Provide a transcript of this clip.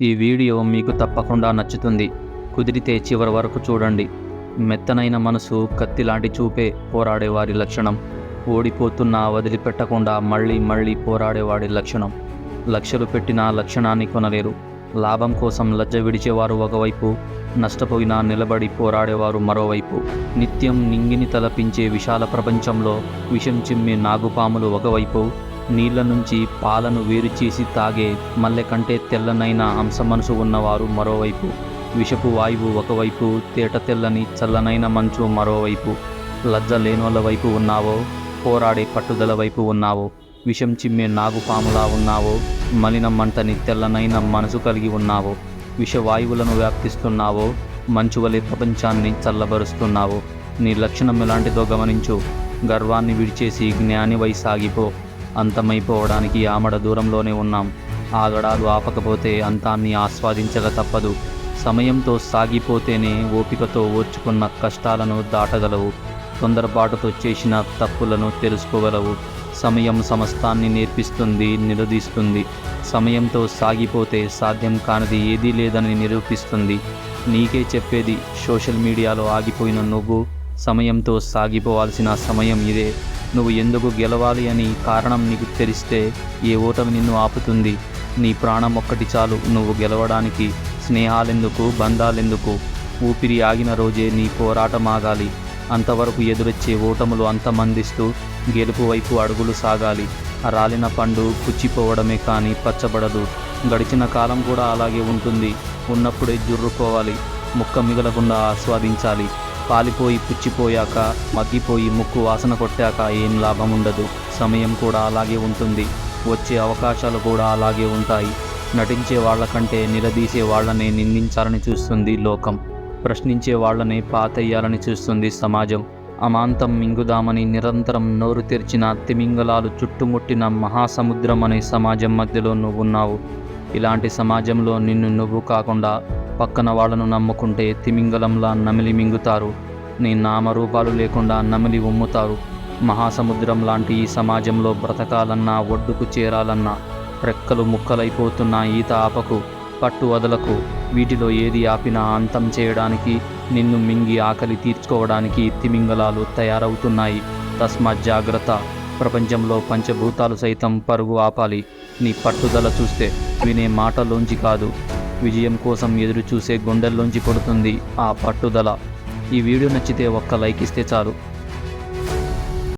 ఈ వీడియో మీకు తప్పకుండా నచ్చుతుంది. కుదిరితే చివరి వరకు చూడండి. మెత్తనైన మనసు, కత్తిలాంటి చూపే పోరాడేవారి లక్షణం. ఓడిపోతున్నా వదిలిపెట్టకుండా మళ్ళీ మళ్ళీ పోరాడేవాడి లక్షణం. లక్షలు పెట్టిన లక్షణాన్ని కొనలేరు. లాభం కోసం లజ్జ విడిచేవారు ఒకవైపు, నష్టపోయినా నిలబడి పోరాడేవారు మరోవైపు. నిత్యం నింగిని తలపించే విశాల ప్రపంచంలో విషం చిమ్మే నాగుపాములు ఒకవైపు, నీళ్ల నుంచి పాలను వేరు చేసి తాగే మల్లె కంటే తెల్లనైన హంస మనసు ఉన్నవారు మరోవైపు. విషపు వాయువు ఒకవైపు, తేట తెల్లని చల్లనైన మంచు మరోవైపు. లజ్జ లేనోళ్ళ వైపు ఉన్నావో, పోరాడే పట్టుదల వైపు ఉన్నావో, విషం చిమ్మే నాగుపాములా ఉన్నావో, మలిన మంటని తెల్లనైన మనసు కలిగి ఉన్నావో, విషవాయువులను వ్యాప్తిస్తున్నావో, మంచువలే ప్రపంచాన్ని చల్లబరుస్తున్నావో. నీ లక్షణం ఎలాంటిదో గమనించు. గర్వాన్ని విడిచేసి జ్ఞానివై సాగిపో. అంతమైపోవడానికి ఆమడ దూరంలోనే ఉన్నాం. ఆగడాలు ఆపకపోతే అంతాన్ని ఆస్వాదించక తప్పదు. సమయంతో సాగిపోతేనే ఓపికతో ఓర్చుకున్న కష్టాలను దాటగలవు. తొందరపాటుతో చేసిన తప్పులను తెలుసుకోగలవు. సమయం సమస్తాన్ని నేర్పిస్తుంది, నిలదీస్తుంది. సమయంతో సాగిపోతే సాధ్యం కానిది ఏదీ లేదని నిరూపిస్తుంది. నీకే చెప్పేది, సోషల్ మీడియాలో ఆగిపోయిన నువ్వు, సమయంతో సాగిపోవాల్సిన సమయం ఇదే. నువ్వు ఎందుకు గెలవాలి అని కారణం నీకు తెలిస్తే ఏ ఓటమి నిన్ను ఆపుతుంది? నీ ప్రాణం ఒక్కటి చాలు నువ్వు గెలవడానికి. స్నేహాలెందుకు, బంధాలెందుకు? ఊపిరి ఆగిన రోజే నీ పోరాటం ఆగాలి. అంతవరకు ఎదురొచ్చే ఓటములు అంతమందిస్తూ గెలుపు వైపు అడుగులు సాగాలి. రాలిన పండు పుచ్చిపోవడమే కానీ పచ్చబడదు. గడిచిన కాలం కూడా అలాగే ఉంటుంది. ఉన్నప్పుడే జుర్రుకోవాలి. ముక్క మిగలకుండా ఆస్వాదించాలి. పాలిపోయి పుచ్చిపోయాక, మగ్గిపోయి ముక్కు వాసన కొట్టాక ఏం లాభం ఉండదు. సమయం కూడా అలాగే ఉంటుంది. వచ్చే అవకాశాలు కూడా అలాగే ఉంటాయి. నటించే వాళ్లకంటే నిలదీసే వాళ్లనే నిందించాలని చూస్తుంది లోకం. ప్రశ్నించే వాళ్లనే పాతేయాలని చూస్తుంది సమాజం. అమాంతం మింగుదామని నిరంతరం నోరు తెరిచిన తిమింగలాలు చుట్టుముట్టిన మహాసముద్రం అనే సమాజం మధ్యలో నువ్వున్నావు. ఇలాంటి సమాజంలో నిన్ను నువ్వు కాకుండా పక్కన వాళ్లను నమ్ముకుంటే తిమింగలంలా నమిలి మింగుతారు. నీ నామరూపాలు లేకుండా నమిలి ఉమ్ముతారు. మహాసముద్రం లాంటి ఈ సమాజంలో బ్రతకాలన్నా, ఒడ్డుకు చేరాలన్నా రెక్కలు ముక్కలైపోతున్న ఈత ఆపకు, పట్టు వదలకు. వీటిలో ఏది ఆపినా అంతం చేయడానికి, నిన్ను మింగి ఆకలి తీర్చుకోవడానికి తిమింగలాలు తయారవుతున్నాయి. తస్మాత్ జాగ్రత్త. ప్రపంచంలో పంచభూతాలు సైతం పరుగు ఆపాలి. నీ పట్టుదల చూస్తే వినే మాటలోంచి కాదు, విజయం కోసం ఎదురు చూసే గుండెల్లోంచి పడుతుంది ఆ పట్టుదల. ఈ వీడియో నచ్చితే ఒక్క లైక్ ఇస్తే చాలు.